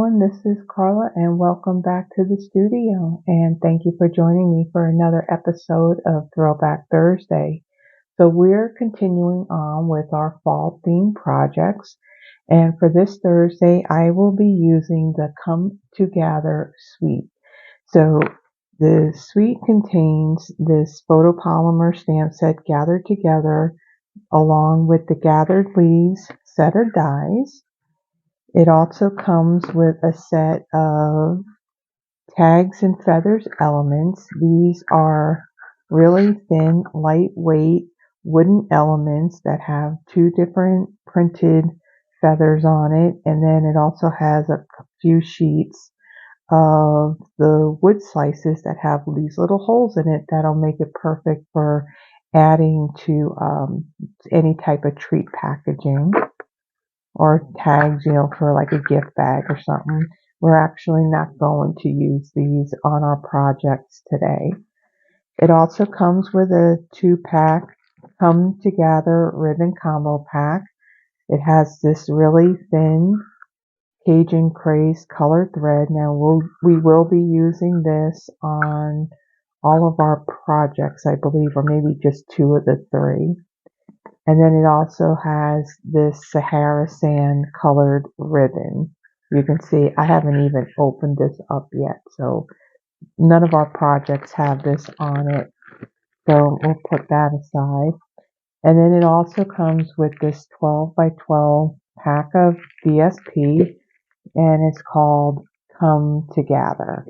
everyone, this is Carla and welcome back to the studio, and thank you for joining me for another episode of Throwback Thursday. So we're continuing on with our fall theme projects, and for this Thursday I will be using the To Gather suite. So the suite contains this photopolymer stamp set gathered together along with the gathered leaves set of dies. It also comes with a set of tags and feathers elements. These are really thin, lightweight wooden elements that have two different printed feathers on it. And then it also has a few sheets of the wood slices that have these little holes in it that'll make it perfect for adding to any type of treat packaging or tags, for like a gift bag or something. We're actually not going to use these on our projects today. It also comes with a 2-pack Come Together ribbon combo pack. It has this really thin Cajun Craze color thread. Now we will be using this on all of our projects, I believe, or maybe just 2 of the 3. And then it also has this Sahara sand colored ribbon. You can see I haven't even opened this up yet, so none of our projects have this on it. So we'll put that aside. And then it also comes with this 12 by 12 pack of DSP, and it's called Come Together.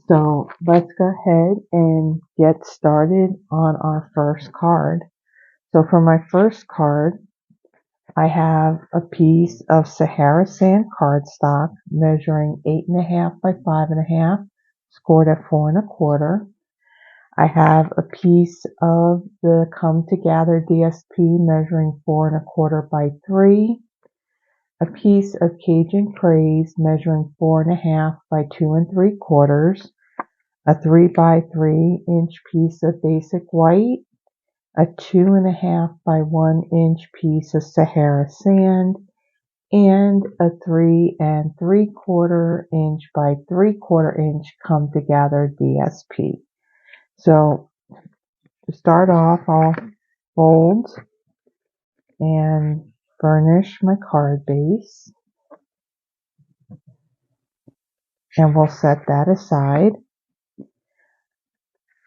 So let's go ahead and get started on our first card. So for my first card, I have a piece of Sahara sand cardstock measuring 8.5 by 5.5, scored at 4 1/4. I have a piece of the Come Together DSP measuring 4 1/4 by 3, a piece of Cajun Craze measuring 4.5 by 2 3/4, a 3 by 3 inch piece of basic white, a 2.5 by 1 inch piece of Sahara sand, and a 3 3/4 inch by 3/4 inch Come Together DSP. So to start off, I'll fold and burnish my card base, and we'll set that aside.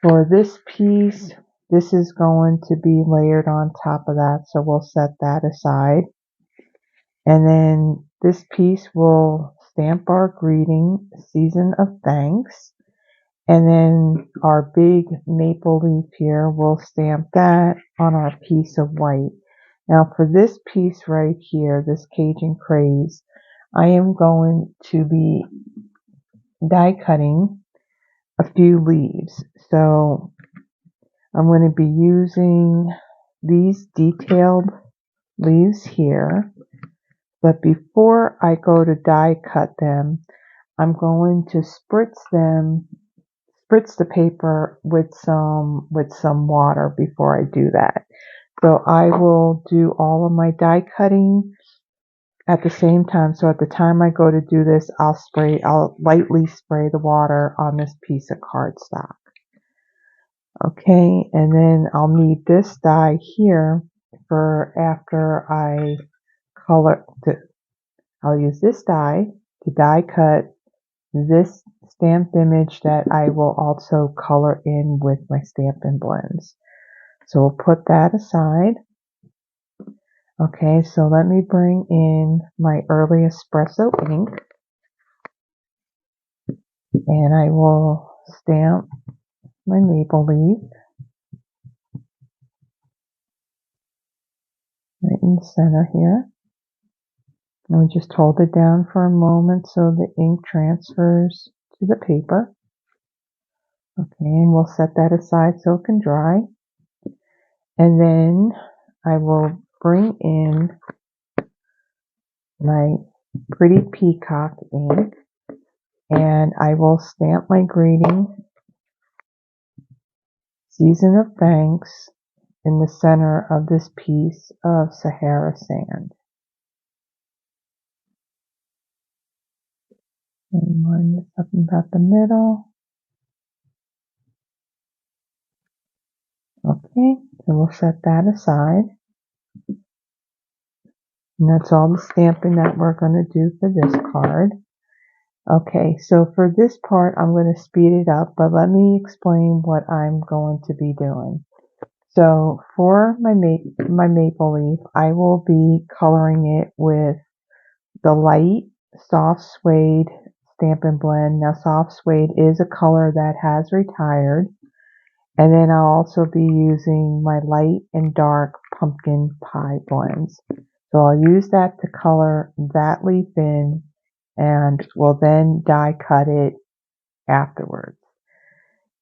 For this piece, this is going to be layered on top of that, so we'll set that aside. And then this piece will stamp our greeting, Season of Thanks. And then our big maple leaf here, we'll stamp that on our piece of white. Now for this piece right here, this Cajun Craze, I am going to be die cutting a few leaves. So I'm going to be using these detailed leaves here. But before I go to die cut them, I'm going to spritz the paper with some water before I do that. So I will do all of my die cutting at the same time. So at the time I go to do this, I'll lightly spray the water on this piece of cardstock. Okay, and then I'll need this die here for after I color. I'll use this die to die cut this stamped image that I will also color in with my Stampin' Blends. So we'll put that aside. Okay, so let me bring in my early Espresso ink, and I will stamp my maple leaf right in the center here. And we just hold it down for a moment so the ink transfers to the paper. Okay, and we'll set that aside so it can dry. And then I will bring in my pretty Peacock ink, and I will stamp my greeting, Season of Thanks, in the center of this piece of Sahara sand. And line this up about the middle. Okay, so we'll set that aside. And that's all the stamping that we're going to do for this card. Okay, so for this part, I'm going to speed it up, but let me explain what I'm going to be doing. So for my maple leaf, I will be coloring it with the light soft suede Stampin' Blend. Now soft suede is a color that has retired. And then I'll also be using my light and dark pumpkin pie blends. So I'll use that to color that leaf in, and will then die cut it afterwards.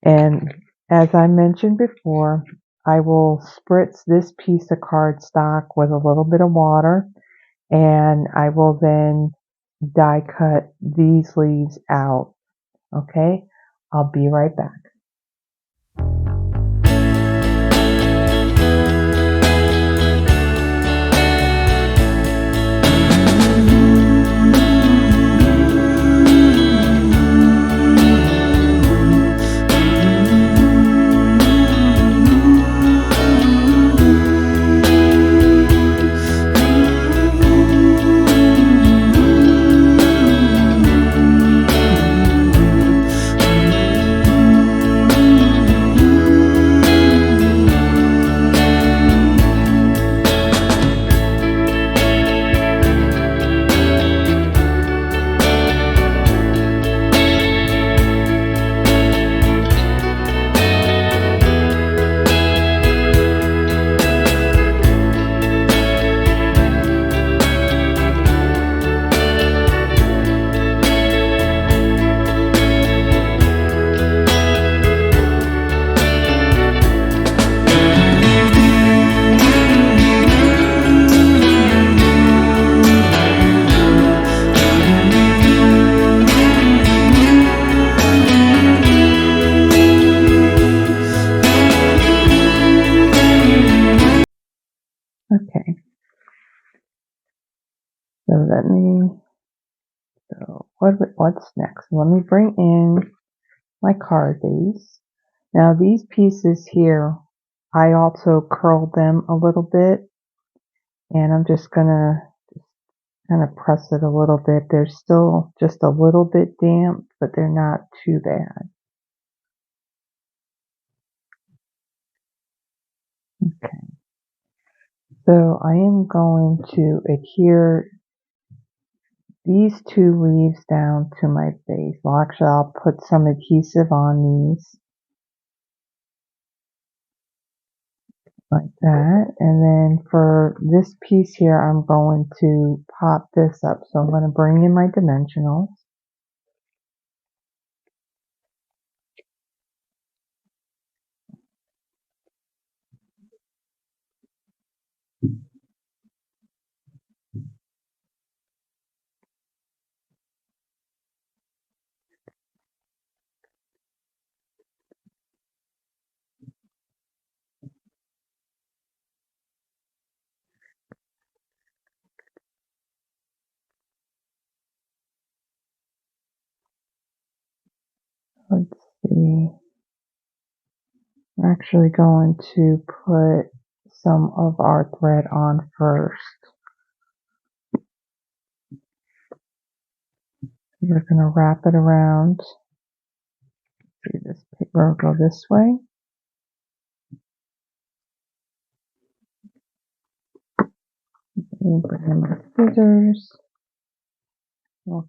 And as I mentioned before, I will spritz this piece of cardstock with a little bit of water, and I will then die cut these leaves out. Okay, I'll be right back. Okay, so what's next? Let me bring in my card base. Now these pieces here, I also curled them a little bit, and I'm just gonna kind of press it a little bit. They're still just a little bit damp, but they're not too bad. Okay, so I am going to adhere these two leaves down to my base. Well, actually, I'll put some adhesive on these like that. And then for this piece here, I'm going to pop this up. So I'm going to bring in my dimensionals. Let's see. We're actually going to put some of our thread on first. We're going to wrap it around. See, this paper will go this way. And bring in my scissors. We'll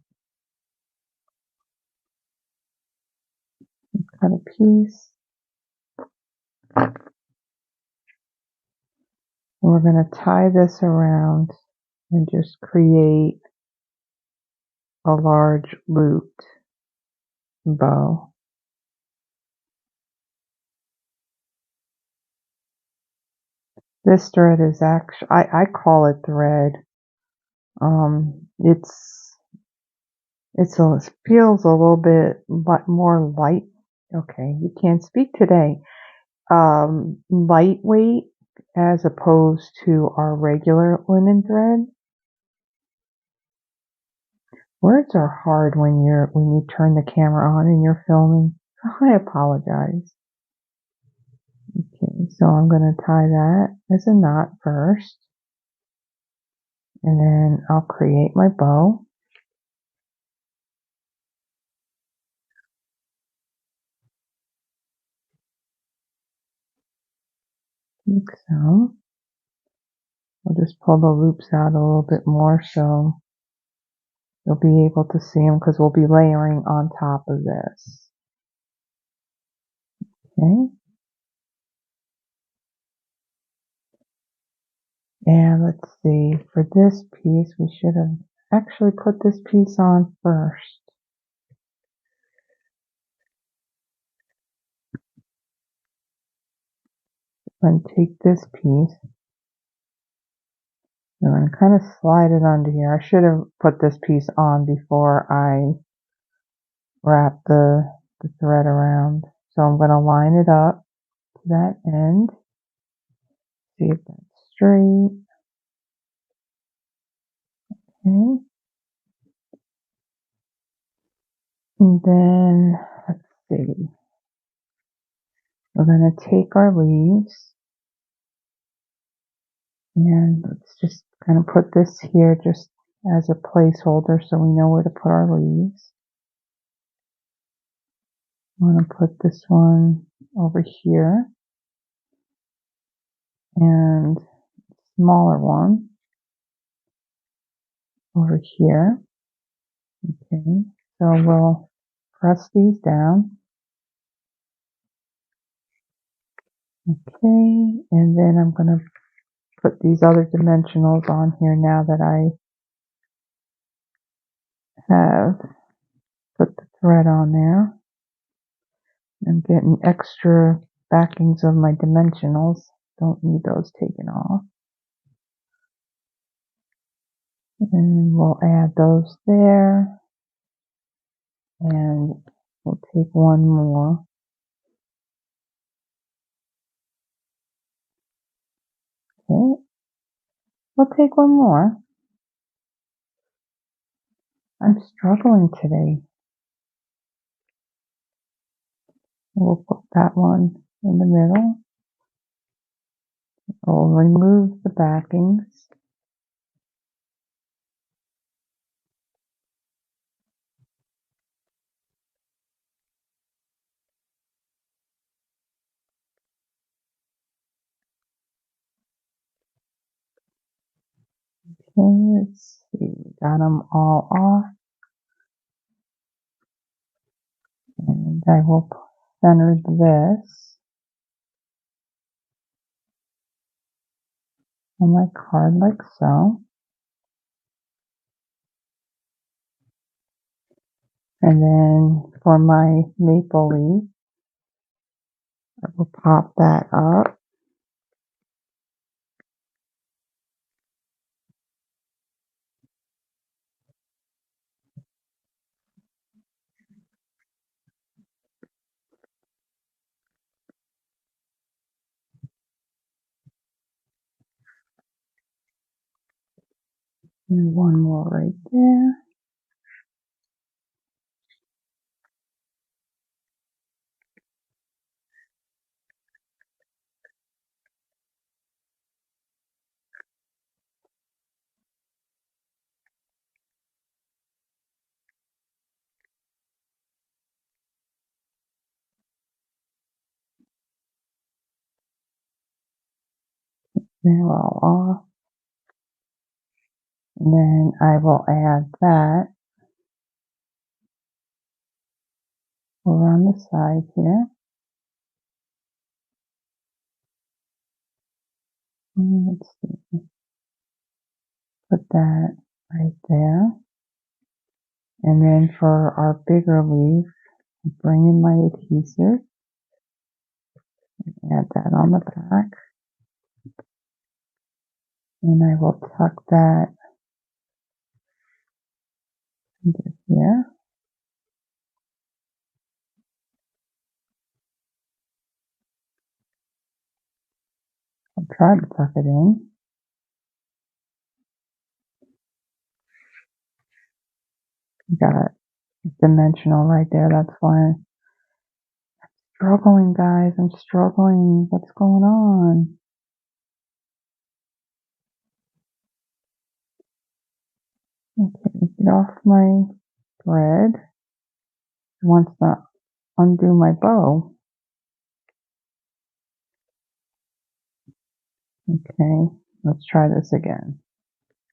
cut a piece. And we're going to tie this around and just create a large looped bow. This thread is actually, I call it thread. It feels a little bit more light. Okay, you can't speak today. Lightweight as opposed to our regular linen thread. Words are hard when you turn the camera on and you're filming. I apologize. Okay, so I'm going to tie that as a knot first. And then I'll create my bow. Like so. I'll just pull the loops out a little bit more so you'll be able to see them because we'll be layering on top of this. Okay. And let's see, for this piece, we should have actually put this piece on first. And take this piece and kind of slide it under here. I should have put this piece on before I wrap the thread around. So I'm going to line it up to that end. See if that's straight. Okay. And then, let's see. We're going to take our leaves and let's just kind of put this here just as a placeholder so we know where to put our leaves. I'm going to put this one over here and smaller one over here. Okay, so we'll press these down. Okay, and then I'm going to put these other dimensionals on here now that I have put the thread on there. I'm getting extra backings of my dimensionals. Don't need those taken off. And we'll add those there. And we'll take one more. Okay, we'll take one more. I'm struggling today. We'll put that one in the middle. We'll remove the backings. Okay, let's see. We got them all off. And I will center this on my card like so. And then for my maple leaf, I will pop that up. And one more right there. They're all off. And then I will add that over on the side here. And let's see. Put that right there. And then for our bigger leaf, bring in my adhesive. Add that on the back. And I will tuck that into here. I'll try to tuck it in. Got a dimensional right there. That's why I'm struggling, guys. I'm struggling. What's going on? Okay, get off my thread. It wants to undo my bow. Okay, let's try this again.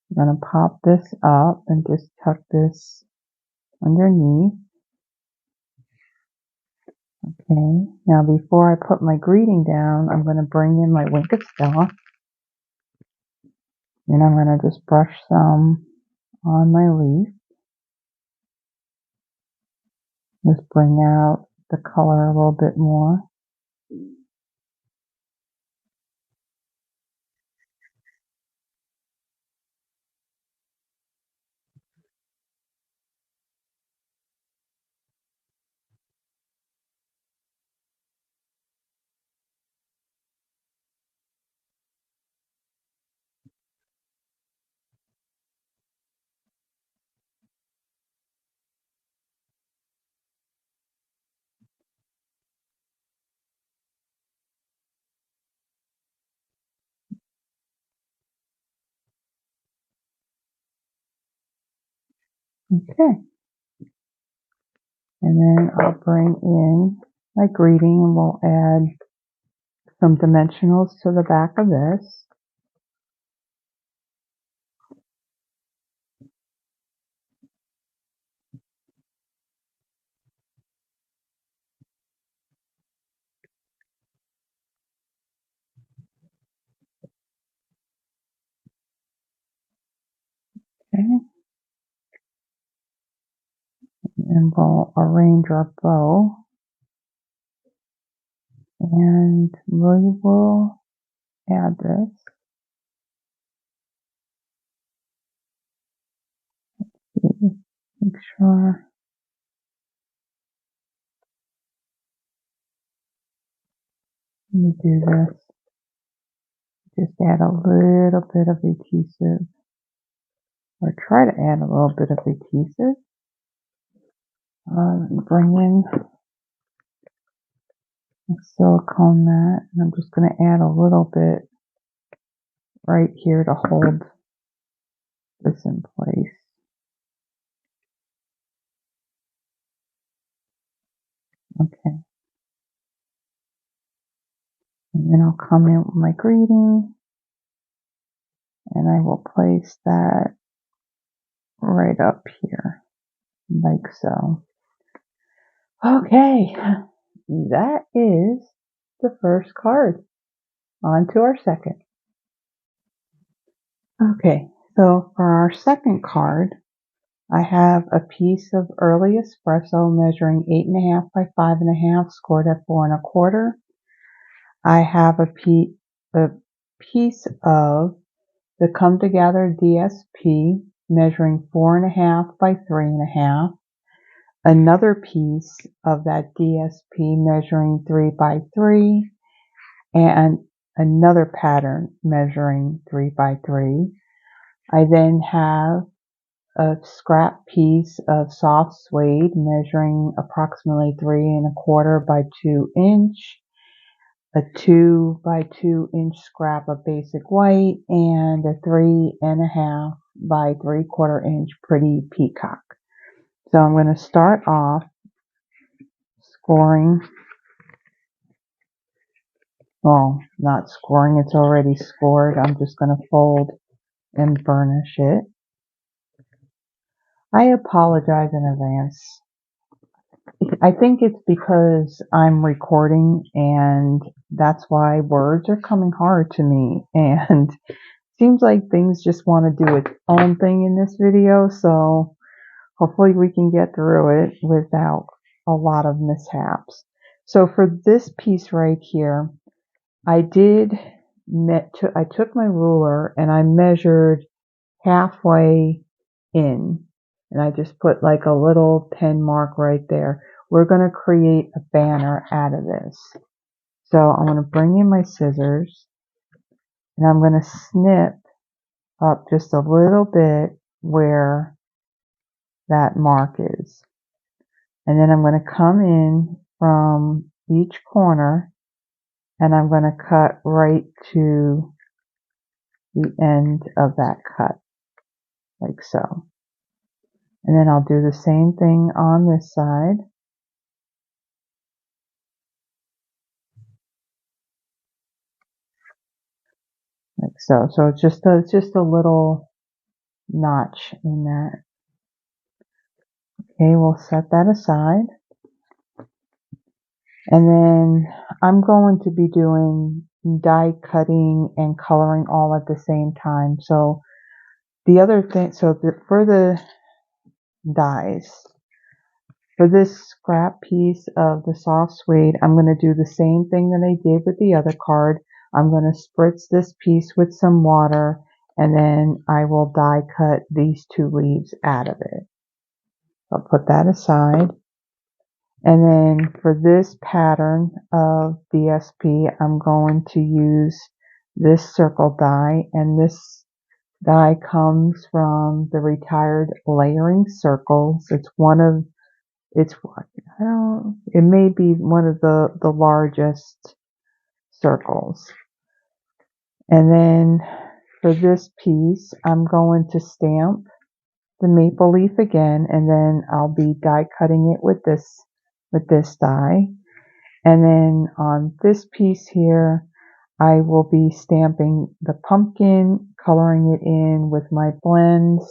I'm going to pop this up and just tuck this underneath. Okay, now before I put my greeting down, I'm going to bring in my Winked Stella. And I'm going to just brush some on my leaf. Just bring out the color a little bit more. Okay. And then I'll bring in my greeting and we'll add some dimensionals to the back of this. Okay. And we'll arrange our bow. And we will add this. Make sure. Let me do this. Just add a little bit of adhesive. Or try to add a little bit of adhesive. Bring in a silicone mat. And I'm just going to add a little bit right here to hold this in place. Okay. And then I'll come in with my greeting. And I will place that right up here. Like so. Okay. That is the first card. On to our second. Okay. So for our second card, I have a piece of early espresso measuring 8.5 by 5.5, scored at 4.25. I have a piece of the To Gather DSP measuring 4.5 by 3.5. Another piece of that DSP measuring 3 by 3, and another pattern measuring 3 by 3. I then have a scrap piece of soft suede measuring approximately 3.25 by 2 inch, a 2 by 2 inch scrap of basic white, and a 3.5 by 3/4 inch pretty peacock. So I'm going to start off scoring. Well, not scoring, it's already scored. I'm just going to fold and burnish it. I apologize in advance. I think it's because I'm recording and that's why words are coming hard to me, and seems like things just want to do its own thing in this video, so hopefully we can get through it without a lot of mishaps. So for this piece right here, I took my ruler and I measured halfway in, and I just put like a little pen mark right there. We're going to create a banner out of this. So I'm going to bring in my scissors and I'm going to snip up just a little bit where that mark is. And then I'm going to come in from each corner and I'm going to cut right to the end of that cut, like so. And then I'll do the same thing on this side. Like so. So it's just a little notch in that. Okay, we'll set that aside. And then I'm going to be doing die cutting and coloring all at the same time. So the other thing, for the dies, for this scrap piece of the soft suede, I'm going to do the same thing that I did with the other card. I'm going to spritz this piece with some water, and then I will die cut these two leaves out of it. I'll put that aside. And then for this pattern of DSP, I'm going to use this circle die, and this die comes from the Retired Layering Circles. It may be one of the largest circles. And then for this piece, I'm going to stamp the maple leaf again, and then I'll be die cutting it with this die. And then on this piece here, I will be stamping the pumpkin, coloring it in with my blends.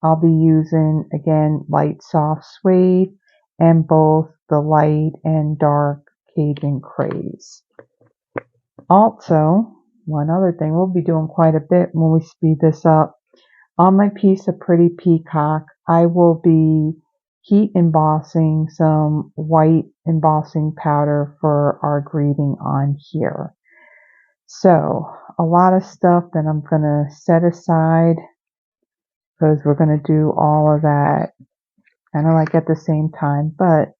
I'll be using, again, light soft suede and both the light and dark Cajun Craze. Also, one other thing, we'll be doing quite a bit when we speed this up. On my piece of Pretty Peacock, I will be heat embossing some white embossing powder for our greeting on here. So a lot of stuff that I'm going to set aside because we're going to do all of that kind of like at the same time. But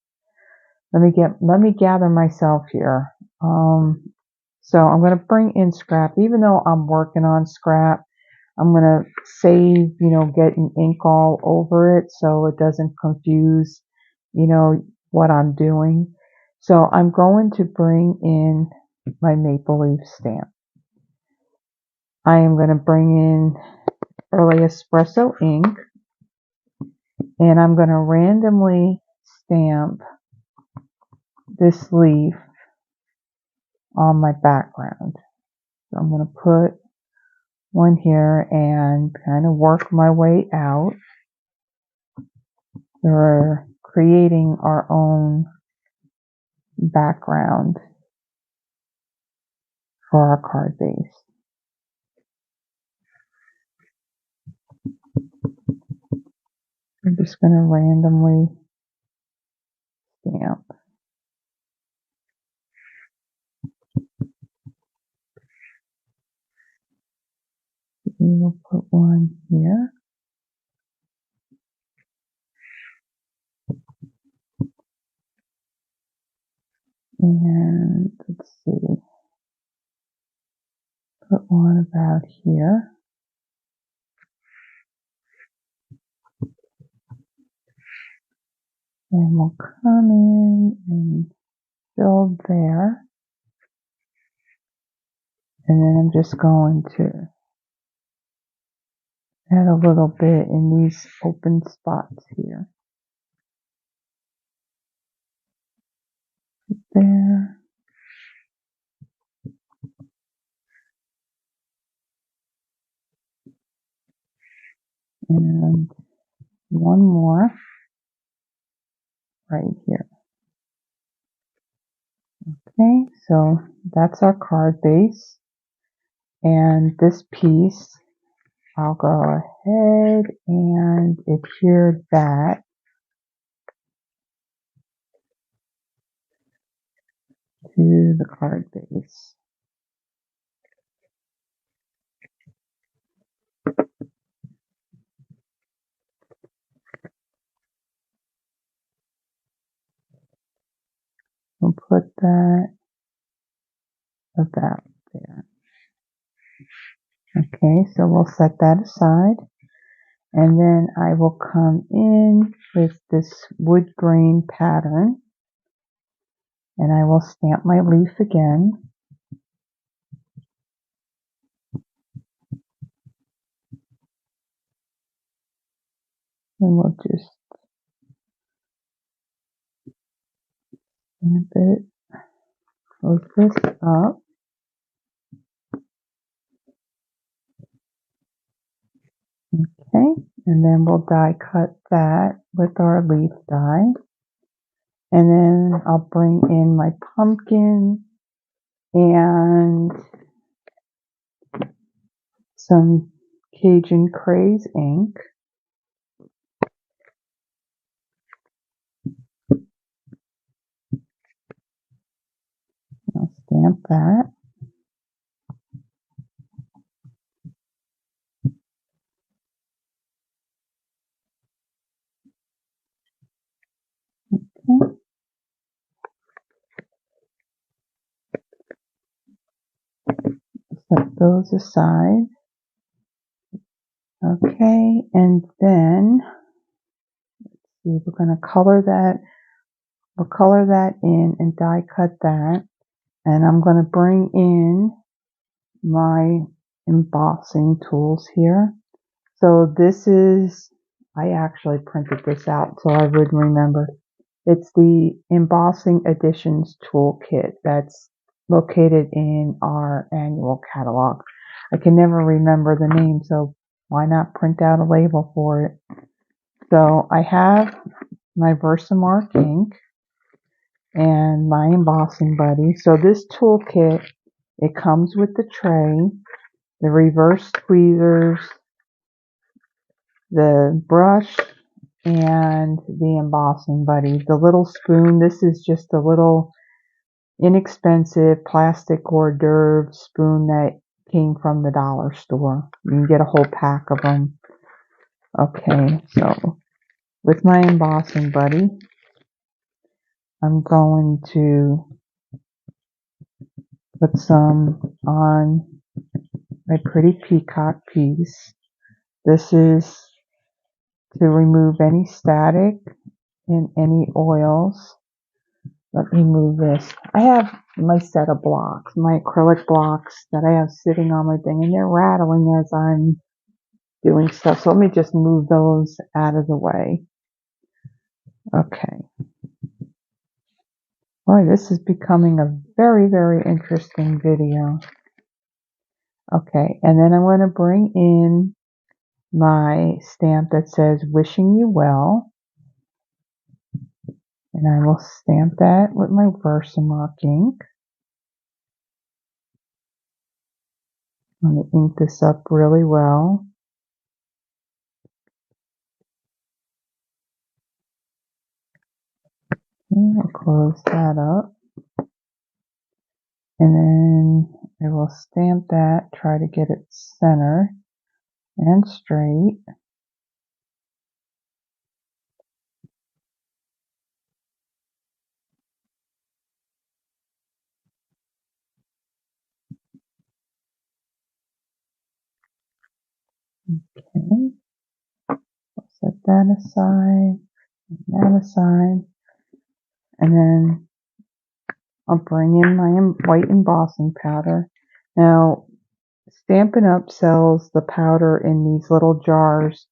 let me gather myself here. So I'm going to bring in scrap, even though I'm working on scrap. I'm going to save, getting ink all over it so it doesn't confuse, what I'm doing. So I'm going to bring in my maple leaf stamp. I am going to bring in early espresso ink, and I'm going to randomly stamp this leaf on my background. So I'm going to put one here and kind of work my way out. We're creating our own background for our card base. I'm just going to randomly stamp. We'll put one here. And let's see, put one about here. And we'll come in and build there. And then I'm just going to add a little bit in these open spots here. There. And one more right here. Okay, so that's our card base. And this piece, I'll go ahead and adhere that to the card base. We'll put that about there. Okay, so we'll set that aside. And then I will come in with this wood grain pattern, and I will stamp my leaf again. And we'll just stamp it, close this up. Okay, and then we'll die cut that with our leaf die. And then I'll bring in my pumpkin and some Cajun Craze ink. I'll stamp that. Okay. Set those aside. Okay, and then we're going to color that. We'll color that in and die cut that. And I'm going to bring in my embossing tools here. So this is, I actually printed this out so I would remember. It's the Embossing Editions Toolkit that's located in our annual catalog. I can never remember the name, so why not print out a label for it? So I have my Versamark ink and my embossing buddy. So this toolkit, it comes with the tray, the reverse tweezers, the brush, and the embossing buddy. The little spoon, this is just a little inexpensive plastic hors d'oeuvre spoon that came from the dollar store. You can get a whole pack of them. Okay, so with my embossing buddy, I'm going to put some on my pretty peacock piece. This is to remove any static and any oils. Let me move this. I have my set of blocks, my acrylic blocks that I have sitting on my thing, and they're rattling as I'm doing stuff. So let me just move those out of the way. Okay. Boy, this is becoming a very, very interesting video. Okay, and then I'm going to bring in my stamp that says wishing you well. And I will stamp that with my Versamark ink. I'm going to ink this up really well. Okay, I'll close that up. And then I will stamp that, try to get it center and straight. Okay, I'll set that aside, that aside, and then I'll bring in my white embossing powder. Now, Stampin' Up! Sells the powder in these little jars,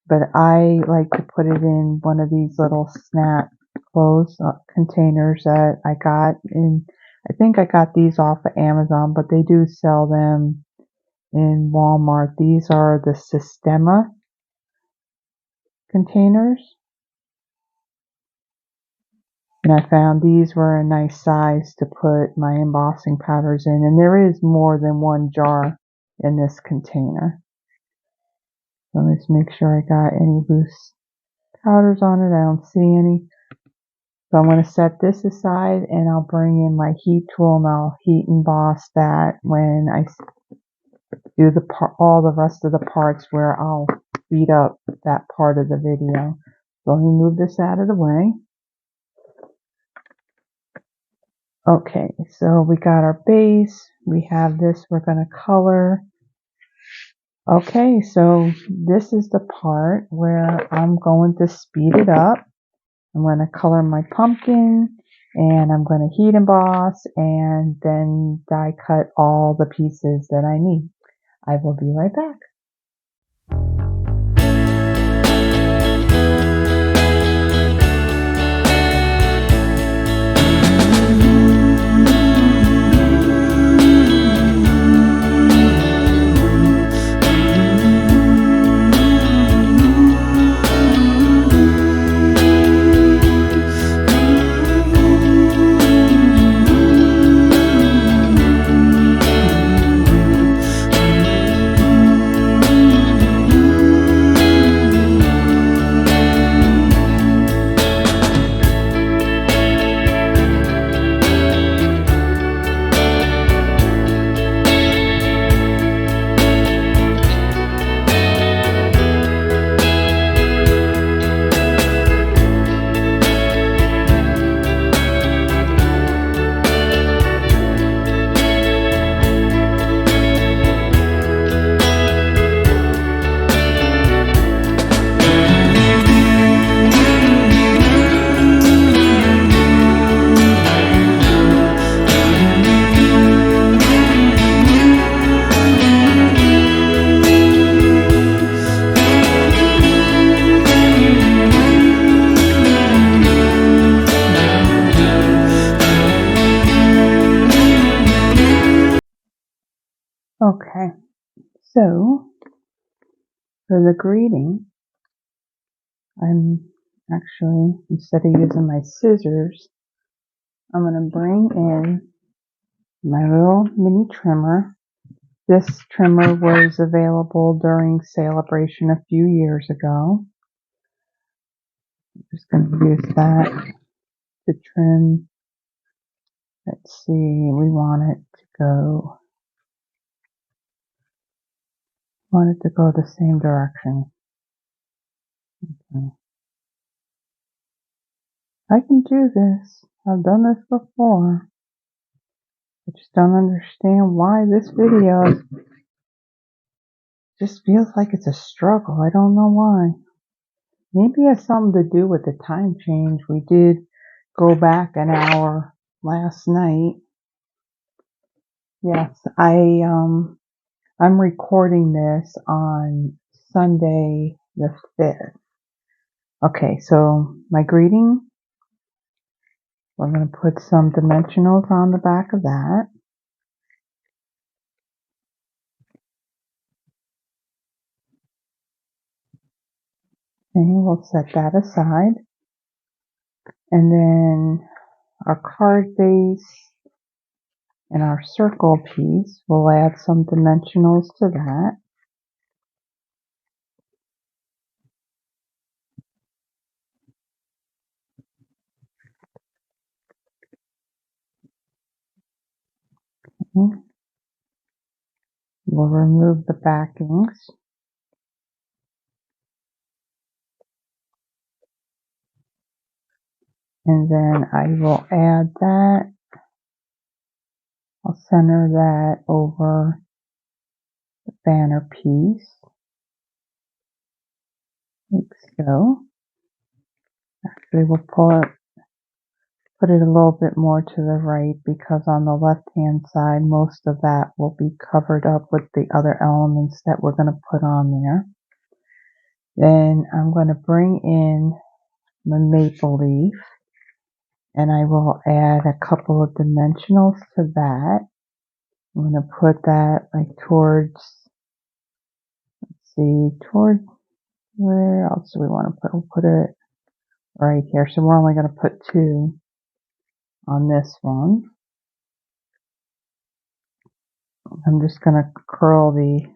but I like to put it in one of these little snap close containers that I got in. I think I got these off of Amazon, but they do sell them in Walmart. These are the Sistema containers. And I found these were a nice size to put my embossing powders in. And there is more than one jar in this container. So let's make sure I got any loose powders on it. I don't see any. So I'm going to set this aside and I'll bring in my heat tool and I'll heat emboss that when I do all the rest of the parts where I'll speed up that part of the video. So let me move this out of the way. Okay, so we got our base. We have this we're going to color. Okay, so this is the part where I'm going to speed it up. I'm going to color my pumpkin, and I'm going to heat emboss and then die cut all the pieces that I need. I will be right back. Okay, so for the greeting, I'm actually, instead of using my scissors, I'm going to bring in my little mini trimmer. This trimmer was available during Celebration a few years ago. I'm just going to use that to trim. Let's see, we want it to go the same direction. Okay. I can do this. I've done this before. I just don't understand why this video just feels like it's a struggle. I don't know why. Maybe it has something to do with the time change. We did go back an hour last night. Yes, I'm recording this on Sunday the 5th. Okay, so my greeting, we're going to put some dimensionals on the back of that. And we'll set that aside. And then our card base and our circle piece, we'll add some dimensionals to that. Okay. We'll remove the backings. And then I will add that. I'll center that over the banner piece, like so. Actually, we'll put it a little bit more to the right, because on the left-hand side, most of that will be covered up with the other elements that we're going to put on there. Then I'm going to bring in my maple leaf, and I will add a couple of dimensionals to that. I'm going to put that like towards, let's see, towards, where else do we want to put? We'll put it right here. So we're only going to put 2 on this one. I'm just going to curl the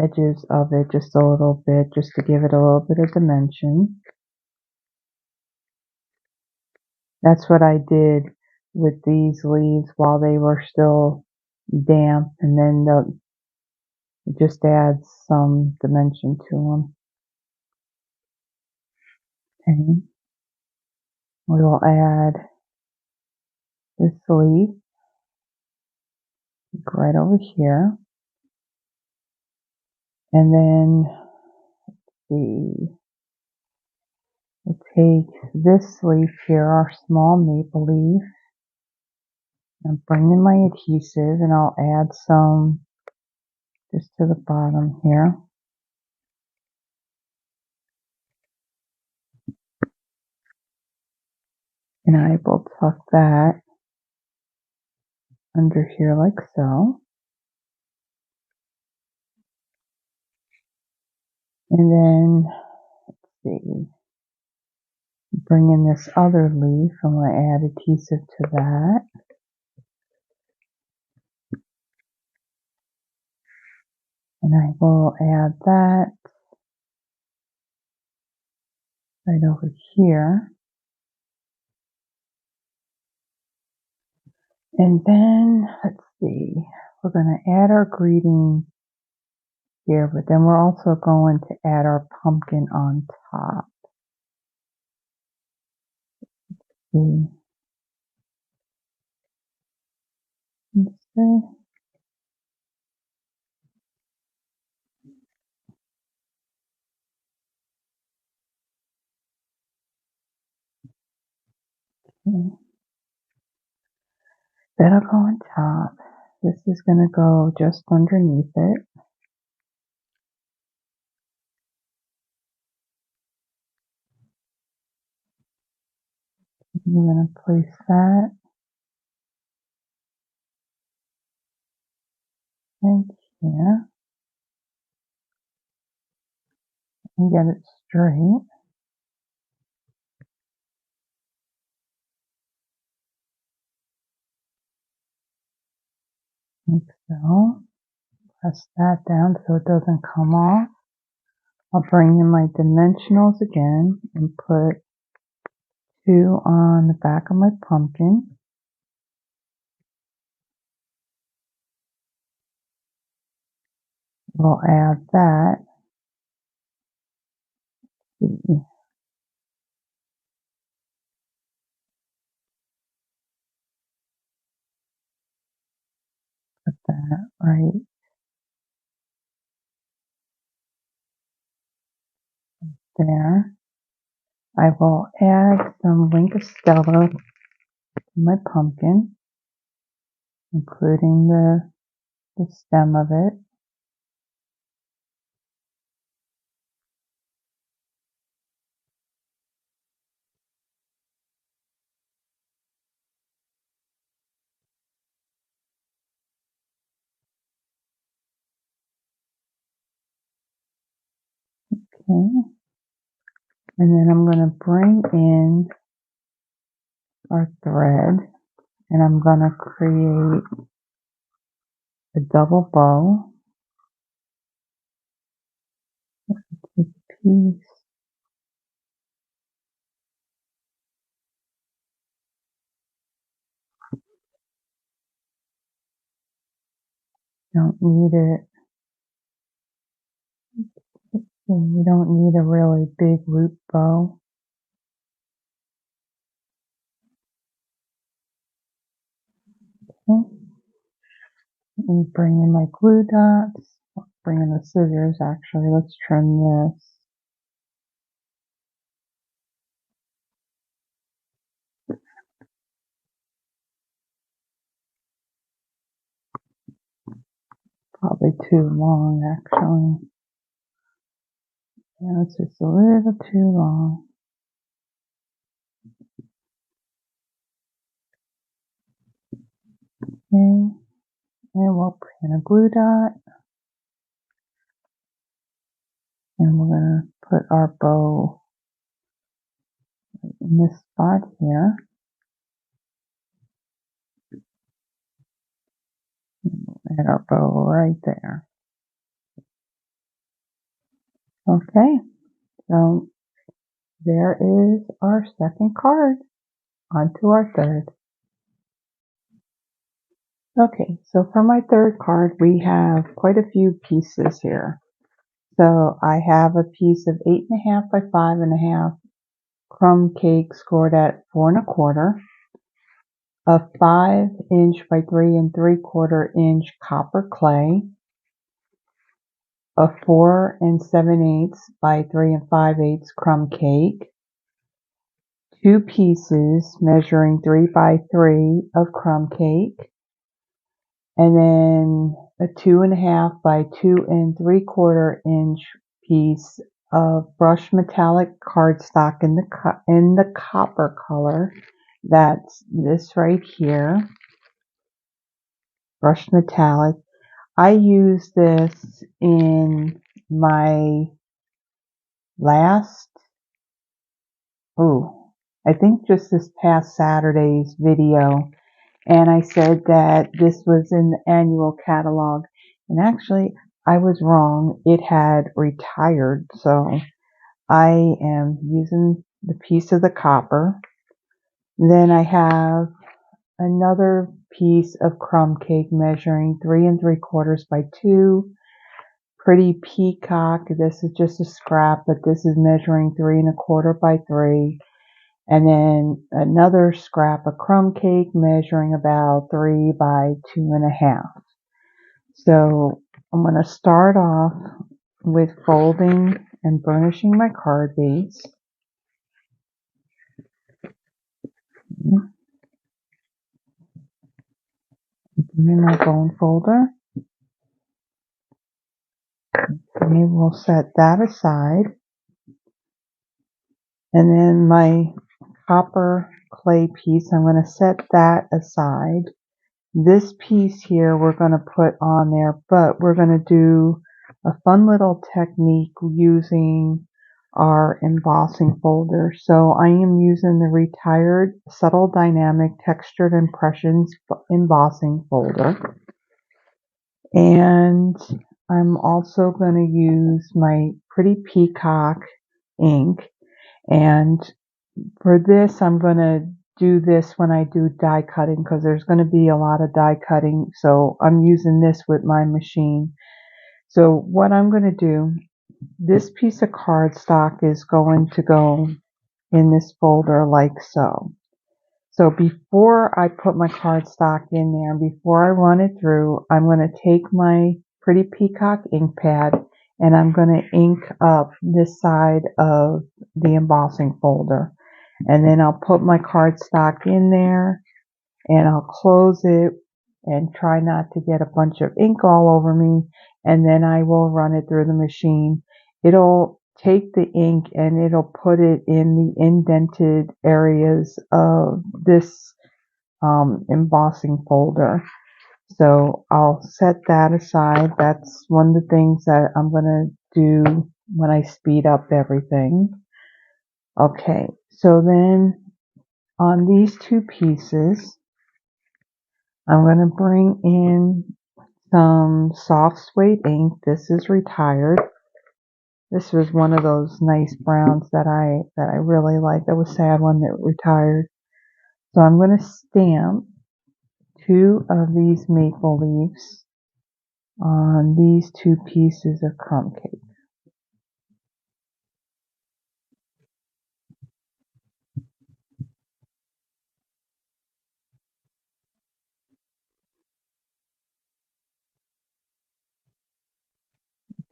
edges of it just a little bit, just to give it a little bit of dimension. That's what I did with these leaves while they were still damp, and then it just adds some dimension to them. Okay. We will add this leaf right over here. And then we'll take this leaf here, our small maple leaf. I'm bringing my adhesive and I'll add some just to the bottom here. And I will tuck that under here like so. And then, let's see, bring in this other leaf. I'm going to add adhesive to that. And I will add that right over here. And then, let's see, we're going to add our greeting here, but then we're also going to add our pumpkin on top. See. Okay. That'll go on top. This is going to go just underneath it. I'm going to place that right here and get it straight. Like so. Press that down so it doesn't come off. I'll bring in my dimensionals again and put 2 on the back of my pumpkin. We'll add that. Put that right there. I will add some Stella to my pumpkin, including the stem of it. Okay. And then I'm going to bring in our thread and I'm going to create a double bow. Take a piece. Don't need it. You don't need a really big loop bow. Okay. Let me bring in my glue dots. Bring in the scissors actually. Let's trim this. Probably too long actually. Yeah, it's just a little too long. Okay. And we'll bring in a glue dot. And we're going to put our bow in this spot here. And our bow right there. Okay, so there is our second card. On to our third. Okay, so for my third card, we have quite a few pieces here. So I have a piece of 8.5 by 5.5 crumb cake scored at 4 1/4, a 5" by 3 3/4" copper clay, a 4 7/8 by 3 5/8 crumb cake, 2 pieces measuring 3 by 3 of crumb cake, and then a 2.5 by 2 3/4 inch piece of brushed metallic cardstock in the copper color. That's this right here, brushed metallic. I used this in my last, I think just this past Saturday's video, and I said that this was in the annual catalog, and actually I was wrong. It had retired, so I am using the piece of the copper. Then I have another piece of crumb cake measuring 3 3/4 by 2. Pretty Peacock. This is just a scrap, but this is measuring 3 1/4 by 3. And then another scrap of crumb cake measuring about 3 by 2.5. So I'm going to start off with folding and burnishing my card base. In my bone folder. Okay, we'll set that aside. And then my copper clay piece, I'm going to set that aside. This piece here we're going to put on there, but we're going to do a fun little technique using our embossing folder. So I am using the retired Subtle Dynamic Textured Impressions embossing folder. And I'm also going to use my Pretty Peacock ink. And for this, I'm going to do this when I do die cutting, because there's going to be a lot of die cutting. So I'm using this with my machine. So what I'm going to do, this piece of cardstock is going to go in this folder like so. So before I put my cardstock in there, before I run it through, I'm going to take my Pretty Peacock ink pad and I'm going to ink up this side of the embossing folder. And then I'll put my cardstock in there and I'll close it and try not to get a bunch of ink all over me. And then I will run it through the machine. It'll take the ink and it'll put it in the indented areas of this embossing folder. So I'll set that aside. That's one of the things that I'm going to do when I speed up everything. Okay, so then on these two pieces, I'm going to bring in some soft suede ink. This is retired. This was one of those nice browns that I really liked. That was sad when it retired. So I'm going to stamp 2 of these maple leaves on these 2 pieces of crumb cake.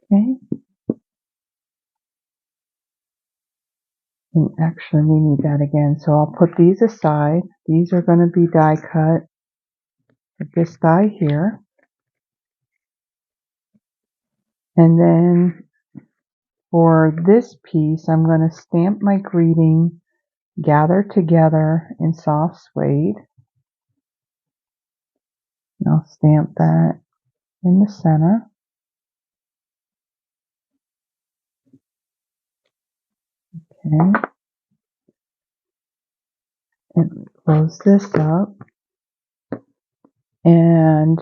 Okay. And actually we need that again. So I'll put these aside. These are going to be die cut with this die here. And then for this piece, I'm going to stamp my greeting, Gather Together in soft suede. And I'll stamp that in the center. Okay. And close this up. And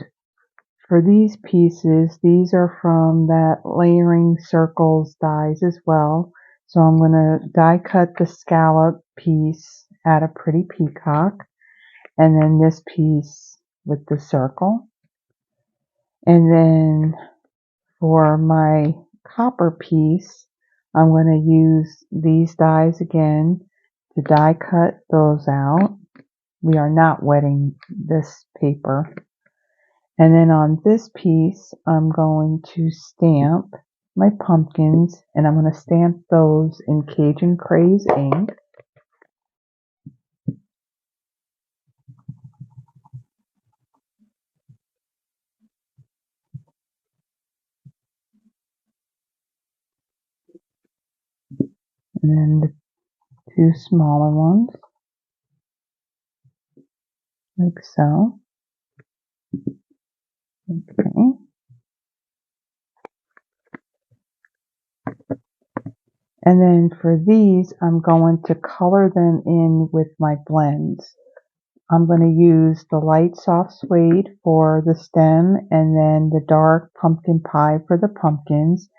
for these pieces, these are from that Layering Circles dies as well. So I'm going to die cut the scallop piece out of Pretty Peacock. And then this piece with the circle. And then for my copper piece, I'm going to use these dies again to die cut those out. We are not wetting this paper. And then on this piece, I'm going to stamp my pumpkins, and I'm going to stamp those in Cajun Craze ink. And then the two smaller ones, like so. Okay. And then for these, I'm going to color them in with my blends. I'm going to use the light soft suede for the stem and then the dark pumpkin pie for the pumpkins.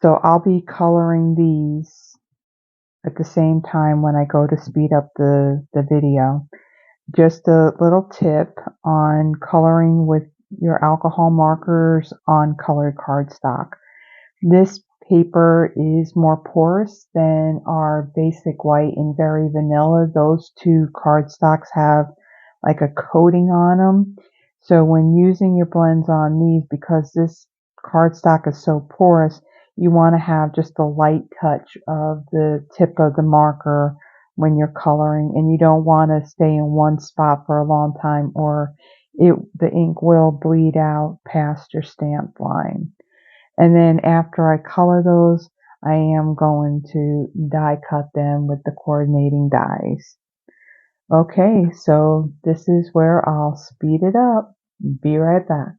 So I'll be coloring these at the same time when I go to speed up the video. Just a little tip on coloring with your alcohol markers on colored cardstock. This paper is more porous than our basic white and very vanilla. Those two cardstocks have like a coating on them. So when using your blends on these, because this cardstock is so porous, you want to have just a light touch of the tip of the marker when you're coloring, and you don't want to stay in one spot for a long time, or the ink will bleed out past your stamp line. And then after I color those, I am going to die cut them with the coordinating dies. Okay, so this is where I'll speed it up. Be right back.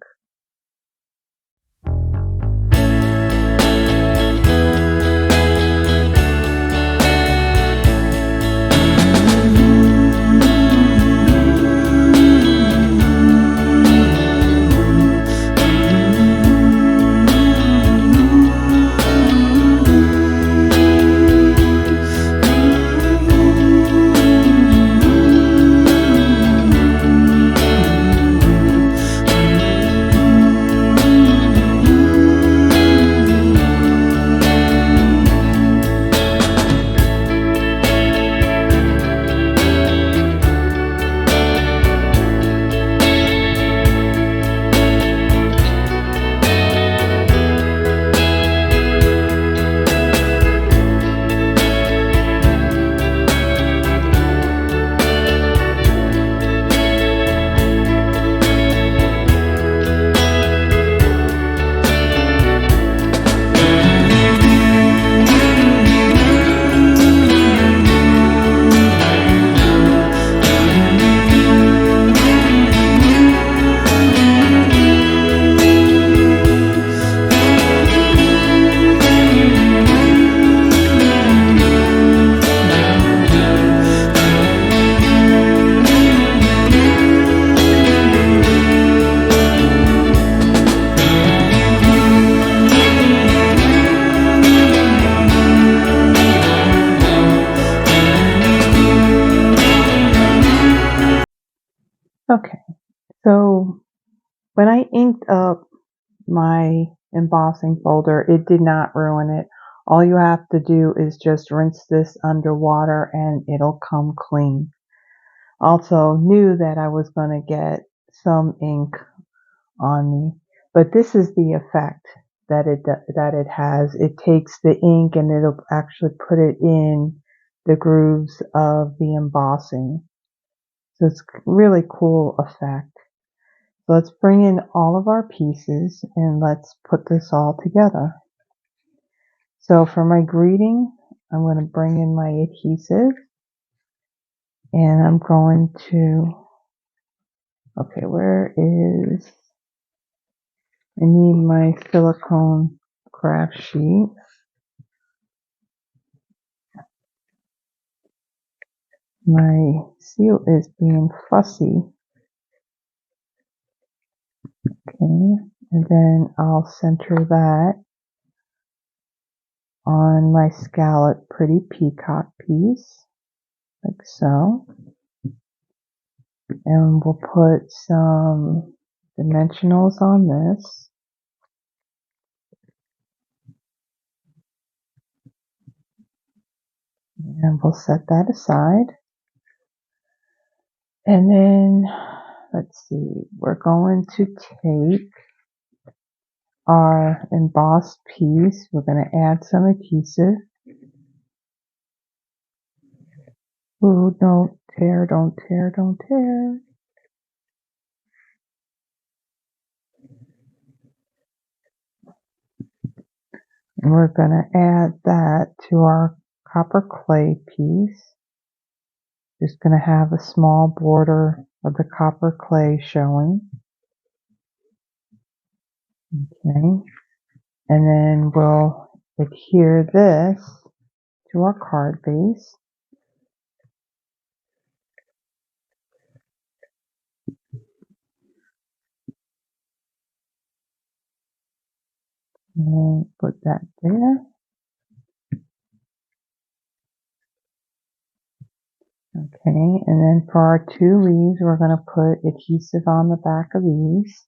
Okay, so when I inked up my embossing folder, it did not ruin it. All you have to do is just rinse this under water and it'll come clean. Also knew that I was going to get some ink on me, but this is the effect that it has. It takes the ink and it'll actually put it in the grooves of the embossing. So it's a really cool effect. So let's bring in all of our pieces and let's put this all together. So for my greeting, I'm going to bring in my adhesive and I'm going to, okay, where is, I need my silicone craft sheet. My seal is being fussy. Okay, and then I'll center that on my scallop pretty peacock piece, like so. And we'll put some dimensionals on this. And we'll set that aside. And then, let's see, we're going to take our embossed piece. We're going to add some adhesive. Ooh, don't tear, don't tear, don't tear. And we're going to add that to our copper clay piece. Just going to have a small border of the copper clay showing. Okay. And then we'll adhere this to our card base. And put that there. Okay, and then for our two leaves, we're going to put adhesive on the back of these.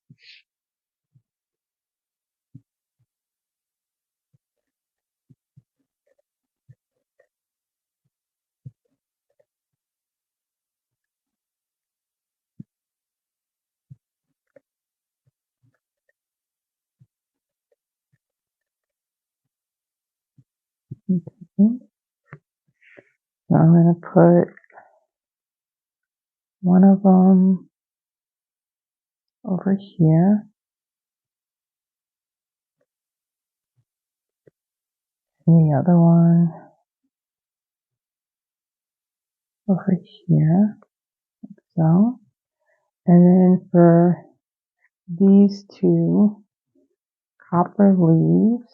Okay. So I'm going to put one of them over here, and the other one over here, so. And then for these two copper leaves,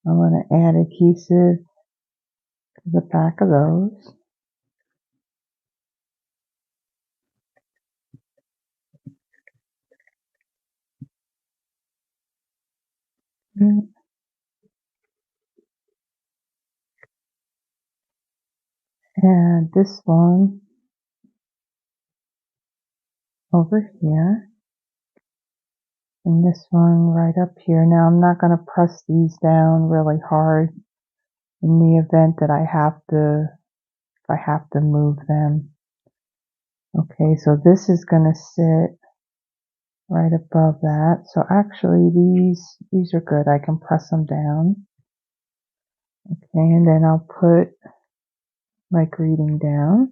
I'm going to add adhesive to the back of those. And this one over here, and this one right up here. Now I'm not going to press these down really hard in the event that I have to move them. Okay, so this is going to sit right above that. So actually these are good. I can press them down. Okay, and then I'll put my greeting down.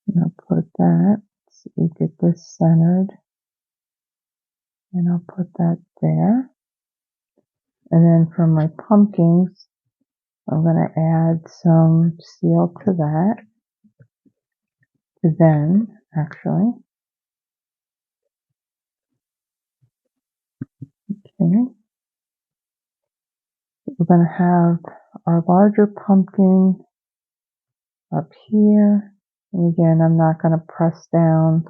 And I'll put that, so we get this centered. And I'll put that there. And then for my pumpkins, I'm going to add some seal to that. To them, actually. Okay. We're going to have our larger pumpkin up here. And again, I'm not going to press down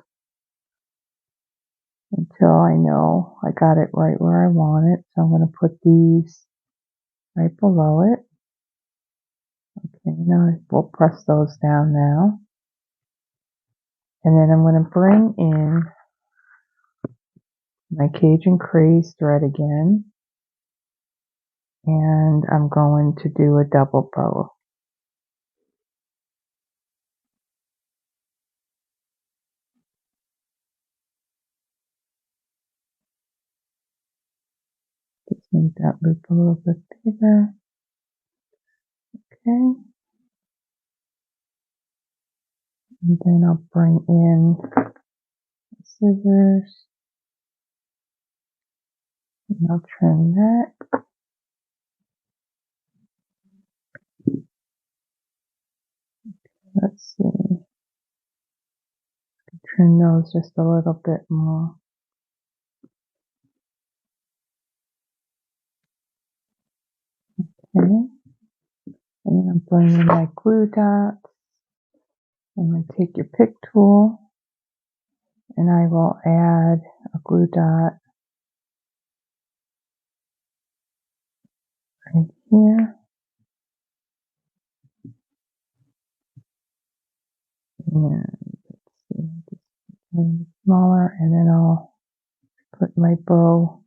until I know I got it right where I want it. So I'm going to put these right below it. Okay, now we'll press those down now. And then I'm going to bring in my Cajun Craze thread again. And I'm going to do a double bow. Just make that loop a little bit bigger. Okay. And then I'll bring in scissors. And I'll trim that. Let's see. Trim those just a little bit more. Okay. And then I'm bringing in my glue dots. I'm going to take your pick tool and I will add a glue dot right here. And let's see, just a little smaller, and then I'll put my bow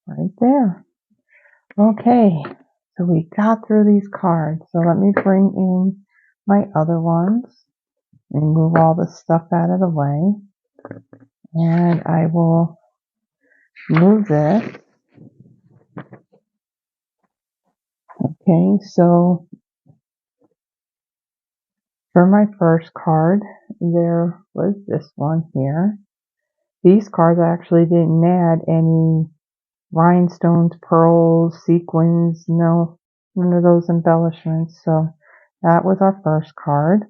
right there. Okay, so we got through these cards. So let me bring in my other ones. remove all the stuff out of the way. And I will move this. Okay, so for my first card, there was this one here. These cards I actually didn't add any rhinestones, pearls, sequins, no, none of those embellishments. So that was our first card.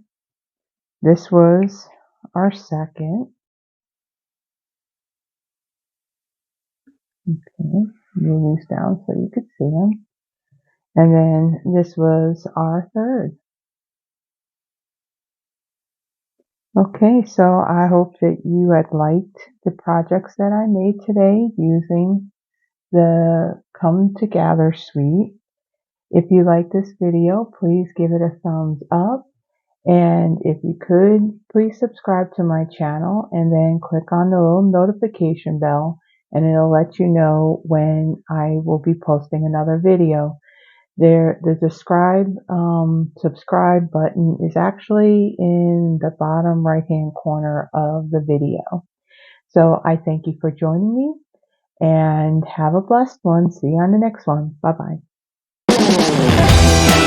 This was our second. Okay, move these down so you could see them. And then this was our third. Okay, so I hope that you had liked the projects that I made today using the Come To Gather suite. If you like this video, please give it a thumbs up. And if you could, please subscribe to my channel and then click on the little notification bell and it'll let you know when I will be posting another video. The subscribe button is actually in the bottom right hand corner of the video. So I thank you for joining me and have a blessed one. See you on the next one. Bye bye.